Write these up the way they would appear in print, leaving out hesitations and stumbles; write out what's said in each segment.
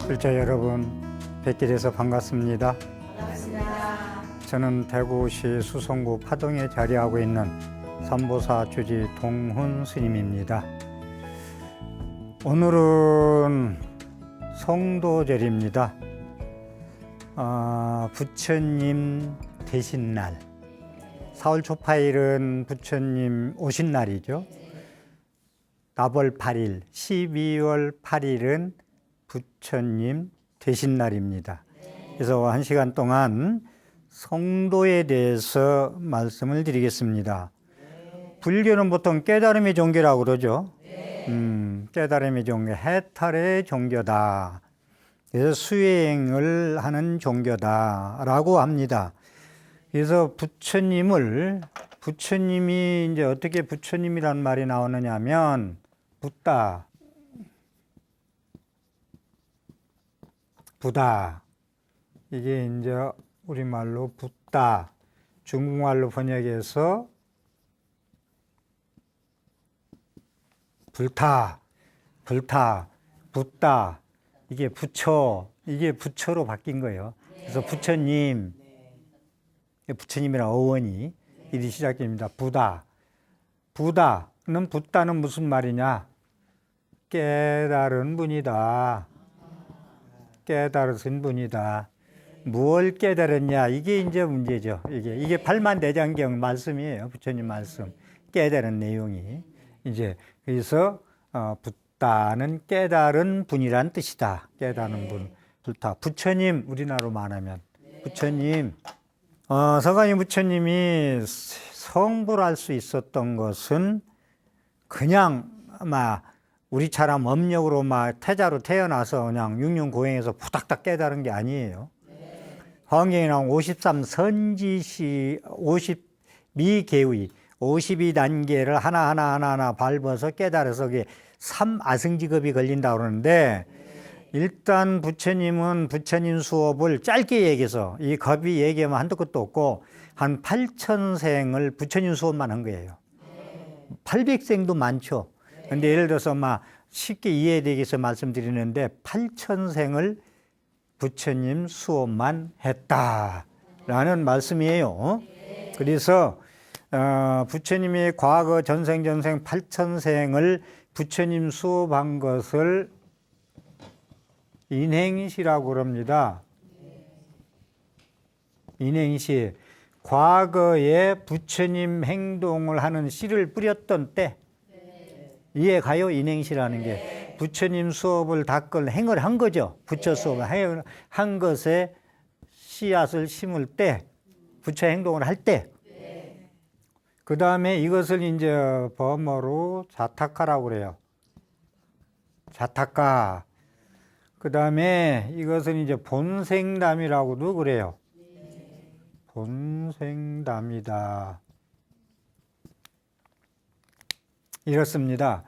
불자 여러분, 뵙게 돼서 반갑습니다. 반갑습니다. 저는 대구시 수성구 파동에 자리하고 있는 삼보사 주지 동훈 스님입니다. 오늘은 성도절입니다. 부처님 되신 날, 4월 초파일은 부처님 오신 날이죠. 나벌 8일, 12월 8일은 부처님 되신 날입니다. 그래서 1시간 동안 성도에 대해서 말씀을 드리겠습니다. 불교는 보통 깨달음의 종교라고 그러죠. 깨달음의 종교, 해탈의 종교다. 그래서 수행을 하는 종교다라고 합니다. 그래서 부처님이 이제 어떻게 부처님이라는 말이 나오느냐 하면 부다. 이게 이제 우리말로 붓다. 중국말로 번역해서 불타, 붓다. 이게 부처로 바뀐 거예요. 그래서 부처님이란 어원이 이리 시작됩니다. 붓다는 무슨 말이냐? 깨달은 분이다. 깨달으신 분이다. 무엇을 깨달았냐? 이게 이제 문제죠. 이게 팔만대장경 말씀이에요. 부처님 말씀. 깨달은 내용이. 이제, 그래서, 붓다는 깨달은 분이란 뜻이다. 깨달은 분. 불타. 부처님, 우리나라로 말하면. 부처님. 서가모니 부처님이 성불할 수 있었던 것은 그냥 우리처럼 업력으로 태자로 태어나서 그냥 육륜고행에서 부닥닥 깨달은 게 아니에요. 화엄경에 나온 53선지시 52계의 52단계를 하나하나 밟아서 깨달아서 그게 3아승직업이 걸린다고 그러는데, 일단 부처님은 부처님 수업을 짧게 얘기해서, 이 겁이 얘기하면 한도 끝도 없고 한 8,000생을 부처님 수업만 한 거예요. 800생도 많죠. 근데 예를 들어서 쉽게 이해되기 위해서 말씀드리는데 8,000생을 부처님 수업만 했다라는 말씀이에요. 그래서 부처님이 과거 전생 8,000생을 부처님 수업한 것을 인행시라고 그럽니다. 인행시. 과거에 부처님 행동을 하는 씨를 뿌렸던 때, 이해 가요? 인행시라는 게. 부처님 수업을 닦을 행을 한 거죠. 부처 수업을 한 것에 씨앗을 심을 때, 부처 행동을 할 때. 그 다음에 이것을 이제 범어로 자타카라고 그래요. 자타카. 그 다음에 이것은 이제 본생담이라고도 그래요. 본생담이다. 이렇습니다.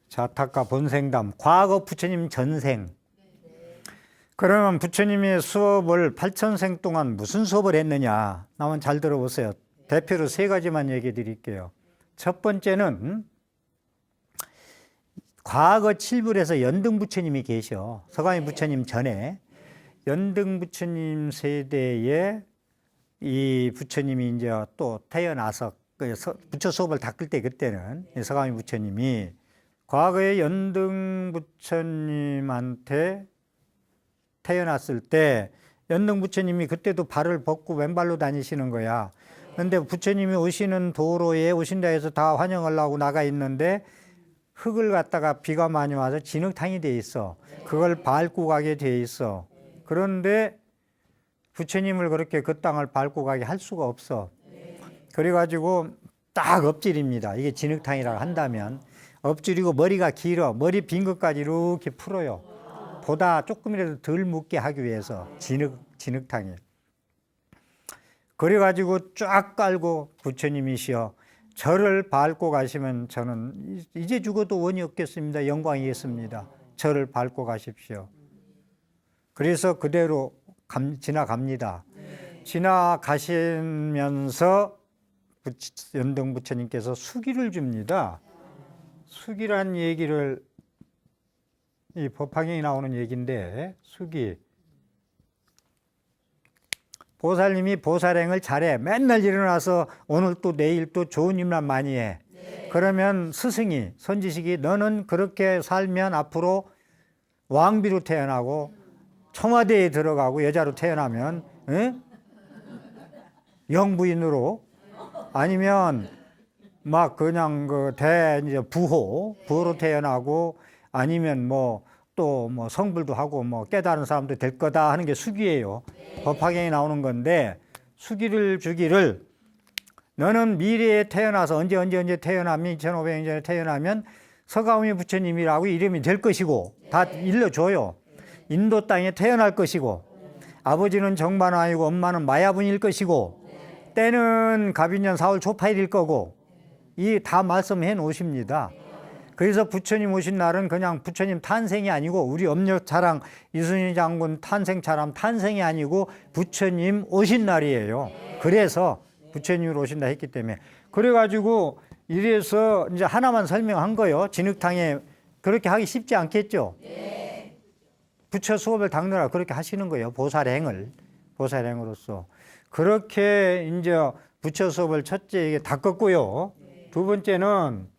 자타카 본생담. 과거 부처님 전생. 그러면 부처님의 수업을 8,000생 동안 무슨 수업을 했느냐? 나만 잘 들어보세요. 대표로 3가지만 얘기해 드릴게요. 첫 번째는 과거 칠불에서 연등 부처님이 계셔. 서가모니 부처님 전에 연등 부처님 세대에 이 부처님이 이제 또 태어나서 부처 수업을 닦을 때, 그때는 서가모니 부처님이 과거에 연등 부처님한테 태어났을 때 연등 부처님이 그때도 발을 벗고 왼발로 다니시는 거야. 그런데 부처님이 오시는 도로에 오신다 해서 다 환영하려고 나가 있는데 흙을 갖다가 비가 많이 와서 진흙탕이 돼 있어. 그걸 밟고 가게 돼 있어. 그런데 부처님을 그렇게 그 땅을 밟고 가게 할 수가 없어. 그래가지고 딱 엎질입니다. 이게 진흙탕이라고 한다면. 엎질이고 머리가 길어. 머리 빈 것까지 이렇게 풀어요. 보다 조금이라도 덜 묻게 하기 위해서. 진흙탕에. 그래가지고 쫙 깔고 부처님이시여, 저를 밟고 가시면 저는 이제 죽어도 원이 없겠습니다. 영광이겠습니다. 저를 밟고 가십시오. 그래서 그대로 지나갑니다. 지나가시면서 연등 부처님께서 수기를 줍니다. 수기란 얘기를 이 법화경에 나오는 얘기인데 수기. 보살님이 보살행을 잘해. 맨날 일어나서 오늘 또 내일 또 좋은 일만 많이 해. 그러면 스승이 선지식이 너는 그렇게 살면 앞으로 왕비로 태어나고 청와대에 들어가고 여자로 태어나면 영부인으로 아니면 막 그냥 그 이제 부호로 태어나고 아니면 뭐 또 뭐 성불도 하고 뭐 깨달은 사람도 될 거다 하는 게 수기예요. 법화경에 나오는 건데 수기를 주기를 너는 미래에 태어나서 언제 태어나면 2500년 전에 태어나면 서가모니 부처님이라고 이름이 될 것이고 다 일러줘요. 인도 땅에 태어날 것이고 아버지는 정반왕이고 엄마는 마야분일 것이고 때는 갑인년 4월 초파일일 거고 이 다 말씀해 놓으십니다. 그래서 부처님 오신 날은 그냥 부처님 탄생이 아니고 우리 엄력 자랑 이순신 장군 탄생처럼 탄생이 아니고 부처님 오신 날이에요. 그래서 부처님으로 오신다 했기 때문에 그래가지고 이래서 이제 하나만 설명한 거예요. 진흙탕에 그렇게 하기 쉽지 않겠죠. 부처 수업을 닦느라 그렇게 하시는 거예요. 보살행으로서 그렇게 이제 부처 수업을 첫째 닦았고요. 두 번째는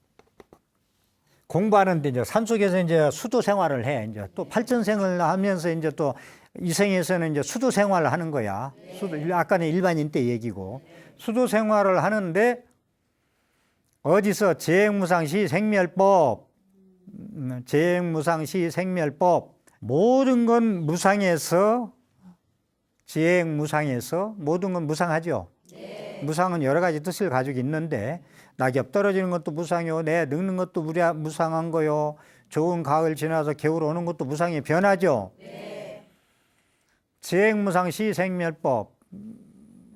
공부하는데 이제 산속에서 이제 수도 생활을 해. 이제 또 팔천생을 하면서 이제 또 이생에서는 이제 수도 생활을 하는 거야. 아까는 일반인 때 얘기고 수도 생활을 하는데 어디서 재행무상시 생멸법, 재행무상시 생멸법 모든 건 무상에서 재행무상에서 모든 건 무상하죠. 무상은 여러 가지 뜻을 가지고 있는데 낙엽 떨어지는 것도 무상이요. 내 늙는 것도 무상한 거요. 좋은 가을 지나서 겨울 오는 것도 무상이 변하죠. 재행무상시 생멸법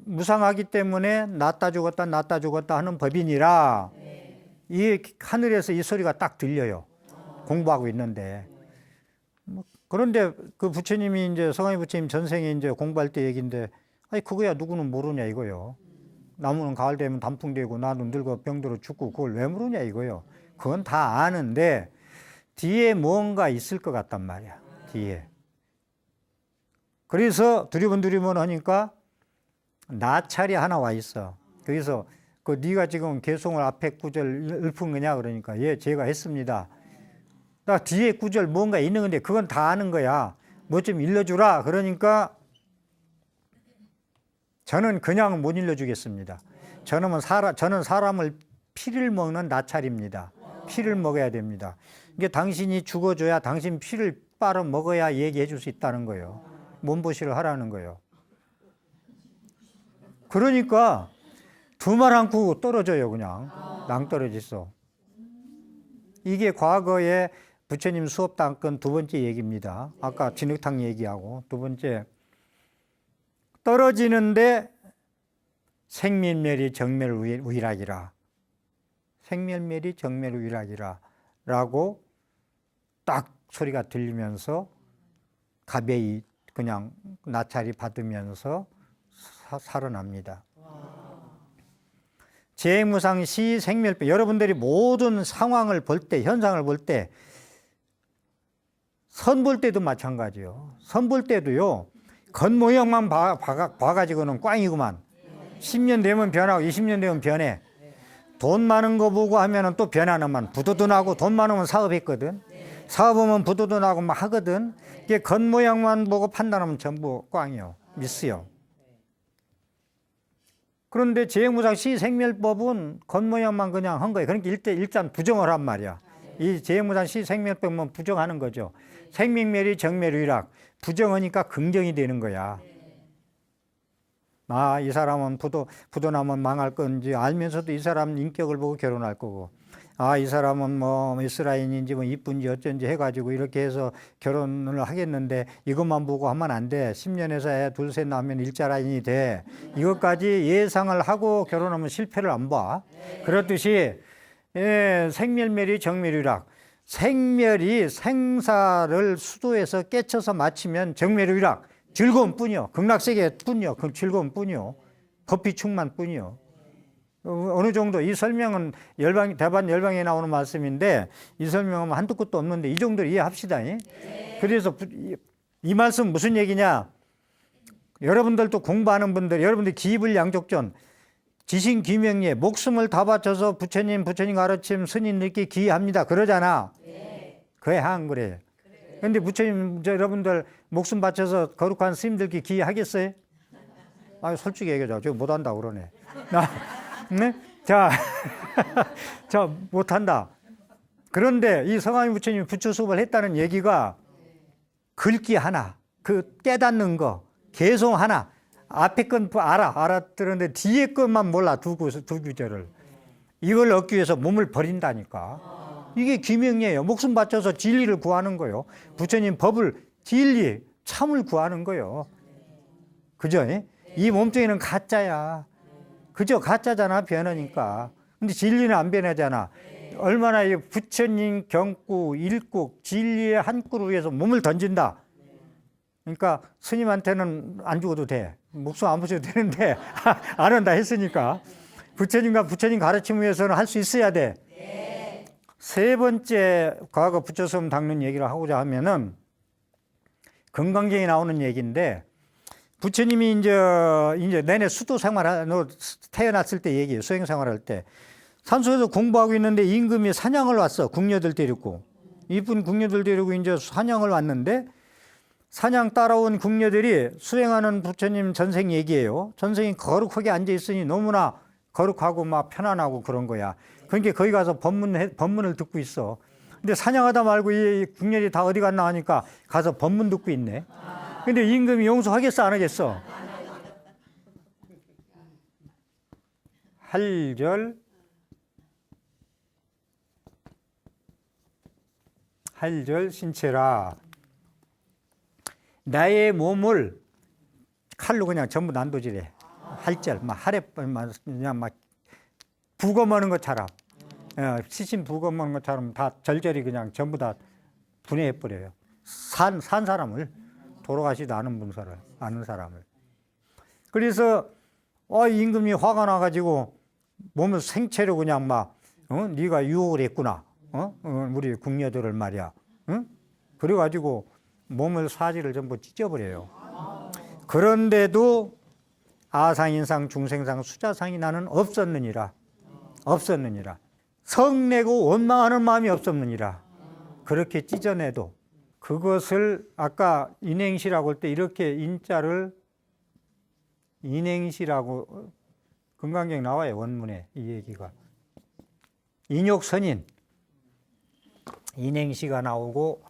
무상하기 때문에 낫다 죽었다 하는 법이니라. 이 하늘에서 이 소리가 딱 들려요. 공부하고 있는데. 그런데 그 부처님이 이제 서가모니 부처님 전생에 이제 공부할 때 얘기인데 아니 그거야 누구는 모르냐 이거요. 나무는 가을 되면 단풍되고 나도 늙어 병들어 죽고 그걸 왜 모르냐 이거요. 그건 다 아는데 뒤에 뭔가 있을 것 같단 말이야. 뒤에. 그래서 두리번 하니까 나찰이 하나 와 있어. 그래서 그 네가 지금 개송을 앞에 구절 읊은 거냐 그러니까 예 제가 했습니다. 나 뒤에 구절 뭔가 있는 건데 그건 다 아는 거야. 뭐 좀 일러주라 그러니까 저는 그냥 못 일러주겠습니다. 저는 사람을 피를 먹는 나찰입니다. 피를 먹어야 됩니다. 이게 당신이 죽어줘야 당신 피를 빨아 먹어야 얘기해 줄 수 있다는 거예요. 몸보시를 하라는 거예요. 그러니까 두 말 않고 떨어져요. 그냥 낭떨어졌어. 이게 과거에 부처님 수업 닦은 두 번째 얘기입니다. 아까 진흙탕 얘기하고 두 번째 떨어지는데 생멸멸이 정멸우일학이라 생멸멸이 정멸우일학이라 라고 딱 소리가 들리면서 가벼이 그냥 나찰이 받으면서 살아납니다. 재무상시 생멸법 여러분들이 모든 상황을 볼 때 현상을 볼 때 선 볼 때도 마찬가지요. 선 볼 때도요. 겉모형만 봐가지고는 꽝이구만. 10년 되면 변하고 20년 되면 변해. 돈 많은 거 보고 하면은 또 변하는만 부도도나고 돈 많으면 사업했거든. 사업하면 부도도나고 막 하거든. 이게 겉모양만 보고 판단하면 전부 꽝이요. 미스요. 그런데 재행무상시 생멸법은 겉모양만 그냥 한 거예요. 그러니까 일단 부정을 한 말이야. 이 재행무상시 생멸법은 부정하는 거죠. 생명멸이 정멸유일학. 부정하니까 긍정이 되는 거야. 아, 이 사람은 부도나면 망할 건지 알면서도 이 사람 인격을 보고 결혼할 거고. 아, 이 사람은 뭐 이스라엘인지 뭐 이쁜지 어쩐지 해가지고 이렇게 해서 결혼을 하겠는데 이것만 보고 하면 안 돼. 10년에서 애 둘 셋 낳으면 일자라인이 돼. 이것까지 예상을 하고 결혼하면 실패를 안 봐. 그렇듯이 생멸멸이 정멸유일학. 생멸이 생사를 수도에서 깨쳐서 마치면 정멸유일학. 즐거움 뿐이요. 극락세계 뿐이요. 그 즐거움 뿐이요. 법비 충만 뿐이요. 어느 정도 이 설명은 대반 열방에 나오는 말씀인데 이 설명은 한두 끝도 없는데 이 정도로 이해합시다. 그래서 이 말씀 무슨 얘기냐? 여러분들도 공부하는 분들, 여러분들 기입을 양족전, 지신 귀명예, 목숨을 다 바쳐서 부처님 가르침 스님들께 기합니다. 그러잖아. 그에 한 그래. 근데 부처님 여러분들 목숨 바쳐서 거룩한 스님들께 기하겠어요? 아, 솔직히 얘기하자. 저 못한다 그러네. 네? 자, 자, 못한다. 그런데 이 성아미 부처님이 부처 수업을 했다는 얘기가 글귀 하나, 그 깨닫는 거, 개송 하나, 앞에 건 알아들었는데 뒤에 것만 몰라, 두 구절을. 이걸 얻기 위해서 몸을 버린다니까. 이게 귀명이에요. 목숨 바쳐서 진리를 구하는 거예요. 부처님 법을, 진리, 참을 구하는 거예요. 그죠? 이 몸뚱이는 가짜야. 그죠? 가짜잖아, 변하니까. 근데 진리는 안 변하잖아. 얼마나 이 부처님 경구, 일국, 진리의 한 꿀을 위해서 몸을 던진다. 그러니까 스님한테는 안 죽어도 돼. 목숨 안 부셔도 되는데 안 한다 했으니까. 부처님과 부처님 가르침 위해서는 할 수 있어야 돼. 세 번째 과거 부처 수업 닦는 얘기를 하고자 하면은 금강경에 나오는 얘기인데 부처님이 이제 내내 수도 생활로 태어났을 때 얘기예요. 수행 생활할 때. 산소에서 공부하고 있는데 임금이 사냥을 왔어. 궁녀들 데리고. 이쁜 궁녀들 데리고 이제 사냥을 왔는데 사냥 따라온 궁녀들이 수행하는 부처님 전생 얘기예요. 전생이 거룩하게 앉아 있으니 너무나 거룩하고 막 편안하고 그런 거야. 그러니까 거기 가서 법문을 듣고 있어. 근데 사냥하다 말고 이 궁녀들이 다 어디 갔나 하니까 가서 법문 듣고 있네. 근데 임금이 용서하겠어, 안 하겠어? 할절 신체라. 나의 몸을 칼로 그냥 전부 난도질해. 할절, 막 하래, 그냥 막 부검하는 것처럼, 시신 부검하는 것처럼 다 절절히 그냥 전부 다 분해해버려요. 산 사람을, 돌아가시도 않은 사람을. 그래서, 임금이 화가 나가지고 몸을 생체로 그냥 막, 네가 유혹을 했구나. 우리 궁녀들을 말이야. 그래가지고 몸을 사지를 전부 찢어버려요. 그런데도 아상인상 중생상 수자상이 나는 없었느니라. 성내고 원망하는 마음이 없었느니라. 그렇게 찢어내도 그것을 아까 인행시라고 할 때 이렇게 인자를 인행시라고 금강경 나와요. 원문에 이 얘기가. 인욕선인 인행시가 나오고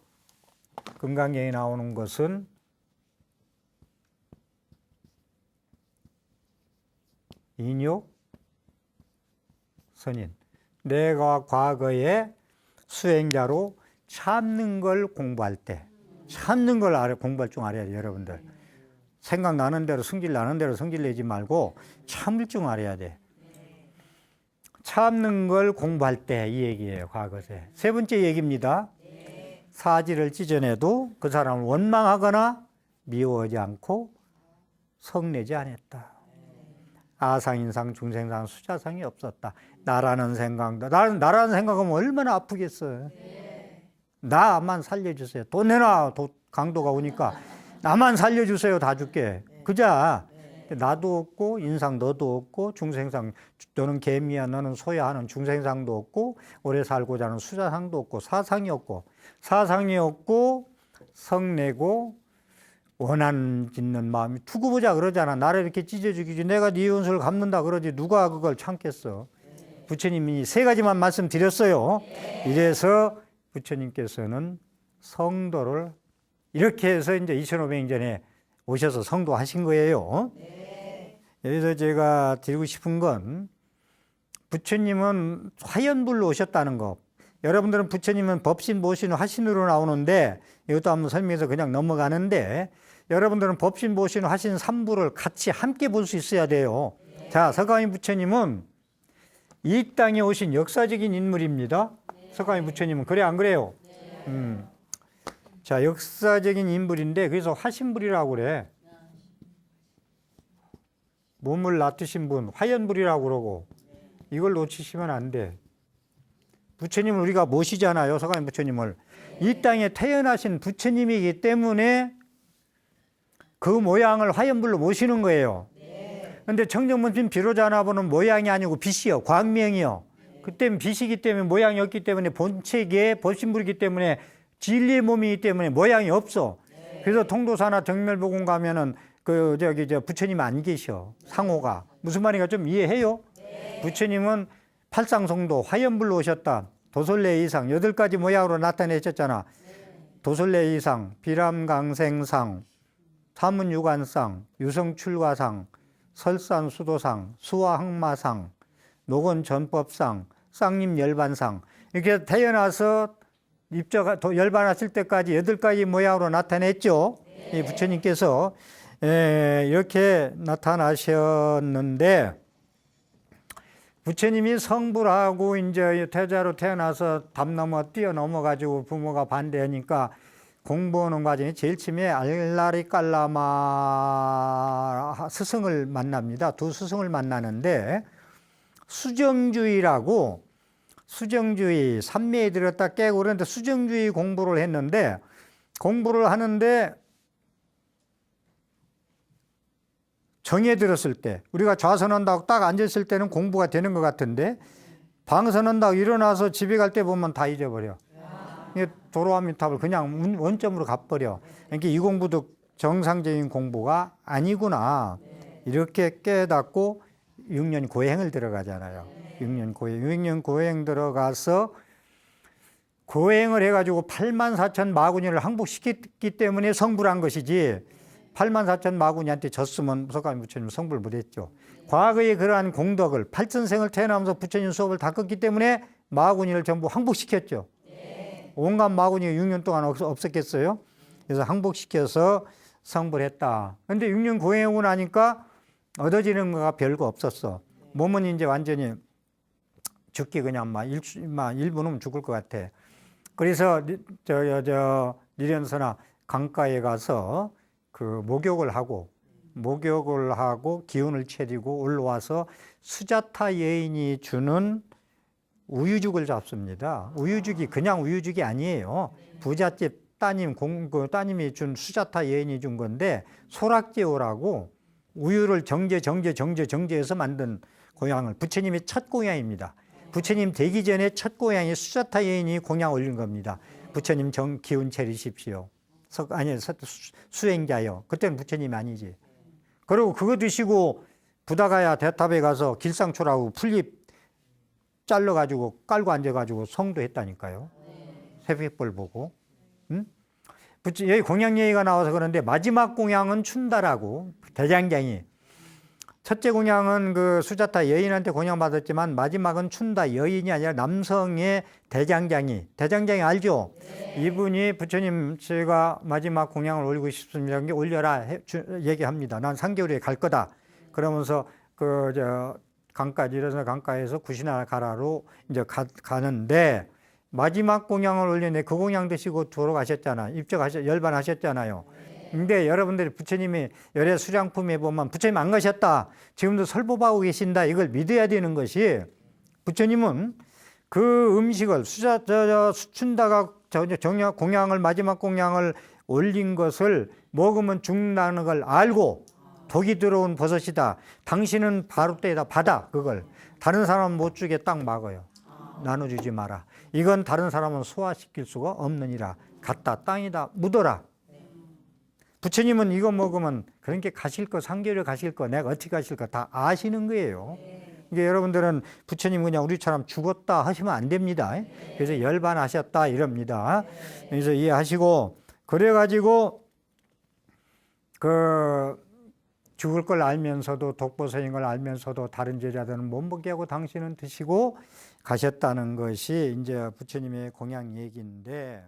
금강경에 나오는 것은 인욕 선인. 내가 과거에 수행자로 참는 걸 공부할 때, 참는 걸 공부할 줄 알아야 돼, 여러분들. 생각나는 대로 성질나는 대로 성질내지 말고 참을 줄 알아야 돼. 참는 걸 공부할 때 이 얘기예요, 과거세. 세 번째 얘기입니다. 사지를 찢어내도 그 사람을 원망하거나 미워하지 않고 성내지 않았다. 아상인상 중생상 수자상이 없었다. 나라는 생각도 나라는 생각하면 얼마나 아프겠어요. 나만 살려주세요. 돈 내놔. 강도가 오니까 나만 살려주세요. 다 줄게. 그자. 나도 없고 인상 너도 없고 중생상 너는 개미야 너는 소야 하는 중생상도 없고 오래 살고자 하는 수자상도 없고 사상이 없고 성내고 원한 짓는 마음이 두고 보자 그러잖아. 나를 이렇게 찢어 죽이지 내가 네 원수를 갚는다 그러지 누가 그걸 참겠어. 부처님이 세 가지만 말씀드렸어요. 이래서 부처님께서는 성도를 이렇게 해서 이제 2500년 전에 오셔서 성도하신 거예요. 여기서 제가 드리고 싶은 건 부처님은 화연불로 오셨다는 거. 여러분들은 부처님은 법신, 모신, 화신으로 나오는데 이것도 한번 설명해서 그냥 넘어가는데 여러분들은 법신, 모신, 화신 3부를 같이 함께 볼 수 있어야 돼요. 자, 석가모니 부처님은 이 땅에 오신 역사적인 인물입니다. 석가모니 부처님은 그래 안 그래요? 자, 역사적인 인물인데 그래서 화신불이라고 그래. 몸을 놔두신 분 화연불이라고 그러고 이걸 놓치시면 안 돼. 부처님을 우리가 모시잖아요. 서가모니 부처님을. 이 땅에 태어나신 부처님이기 때문에 그 모양을 화염불로 모시는 거예요. 그런데 청정문신 비로자나 보는 모양이 아니고 빛이요. 광명이요. 그때는 빛이기 때문에 모양이 없기 때문에 본체계 법신불이기 때문에 진리의 몸이기 때문에 모양이 없어. 그래서 통도사나 정멸보궁 가면은 부처님 안 계셔. 상호가. 무슨 말인가 좀 이해해요? 부처님은 팔상성도 화염불로 오셨다. 도솔레 이상 8가지 모양으로 나타내셨잖아. 도솔레 이상, 비람강생상, 사문유관상, 유성출가상, 설산수도상, 수화항마상, 노건전법상, 쌍림열반상. 이렇게 태어나서 열반하실 때까지 8가지 모양으로 나타냈죠. 이 부처님께서 이렇게 나타나셨는데, 부처님이 성불하고 이제 태자로 태어나서 담 넘어 뛰어넘어가지고 부모가 반대하니까 공부하는 과정에 제일 처음에 알라리 깔라마 스승을 만납니다. 두 스승을 만나는데, 수정주의라고, 수정주의 삼매에 들었다 깨고 그런데 수정주의 공부를 했는데, 공부를 하는데 정에 들었을 때, 우리가 좌선한다고 딱 앉았을 때는 공부가 되는 것 같은데, 방선한다고 일어나서 집에 갈 때 보면 다 잊어버려. 도로아미탑을 그냥 원점으로 가버려. 그러니까 이 공부도 정상적인 공부가 아니구나. 이렇게 깨닫고 6년 고행을 들어가잖아요. 6년 고행 들어가서 고행을 해가지고 84,000 마구니를 항복시켰기 때문에 성불한 것이지, 84,000 마구니한테 졌으면 서가모니 부처님 성불 못했죠. 과거에 그러한 공덕을 8,000생을 태어나면서 부처님 수업을 닦았기 때문에 마구니를 전부 항복시켰죠. 온갖 마구니가 6년 동안 없었겠어요? 그래서 항복시켜서 성불했다. 그런데 6년 고행하고 나니까 얻어지는 거가 별거 없었어. 몸은 이제 완전히 죽기 그냥 일부는 죽을 것 같아. 그래서 니련서나 강가에 가서 그 목욕을 하고 기운을 차리고 올라와서 수자타 여인이 주는 우유죽을 잡습니다. 우유죽이 그냥 우유죽이 아니에요. 부잣집 따님이 준 수자타 여인이 준 건데, 소락제오라고 우유를 정제해서 만든 공양을, 부처님의 첫 공양입니다. 부처님 되기 전에 첫 공양이 수자타 여인이 공양 올린 겁니다. 부처님 기운 차리십시오. 수행자요. 그때는 부처님이 아니지. 그리고 그거 드시고 부다가야 대탑에 가서 길상초라고 풀잎 잘라가지고 깔고 앉아가지고 성도했다니까요. 새벽별 보고. 응? 여기 공양 얘기가 나와서 그런데, 마지막 공양은 춘다라고 대장장이. 첫째 공양은 그 수자타 여인한테 공양받았지만, 마지막은 춘다 여인이 아니라 남성의 대장장이 알죠? 이분이 부처님 제가 마지막 공양을 올리고 싶습니다. 게 올려라 얘기합니다. 난 3개월 후에 갈 거다. 그러면서 일어서 강가에서 구시나 가라로 이제 가는데, 마지막 공양을 올렸는데 그 공양 드시고 돌아가셨잖아요. 열반하셨잖아요. 근데 여러분들이 부처님이 열애 수량품에 보면 부처님 안 가셨다, 지금도 설법하고 계신다, 이걸 믿어야 되는 것이, 부처님은 그 음식을 수춘다가 공양을 마지막 공양을 올린 것을 먹으면 죽는다는 걸 알고, 독이 들어온 버섯이다, 당신은 바로 때에다 받아, 그걸 다른 사람은 못 주게 딱 막아요. 나눠주지 마라. 이건 다른 사람은 소화시킬 수가 없느니라. 갖다 땅에다 묻어라. 부처님은 이거 먹으면 그렇게 가실 거, 3개월 가실 거, 내가 어떻게 가실 거 다 아시는 거예요. 그러니까 여러분들은 부처님 그냥 우리처럼 죽었다 하시면 안 됩니다. 그래서 열반하셨다 이럽니다. 그래서 이해하시고, 그래가지고 죽을 걸 알면서도, 독보서인 걸 알면서도 다른 제자들은 못 먹게 하고 당신은 드시고 가셨다는 것이 이제 부처님의 공양 얘기인데,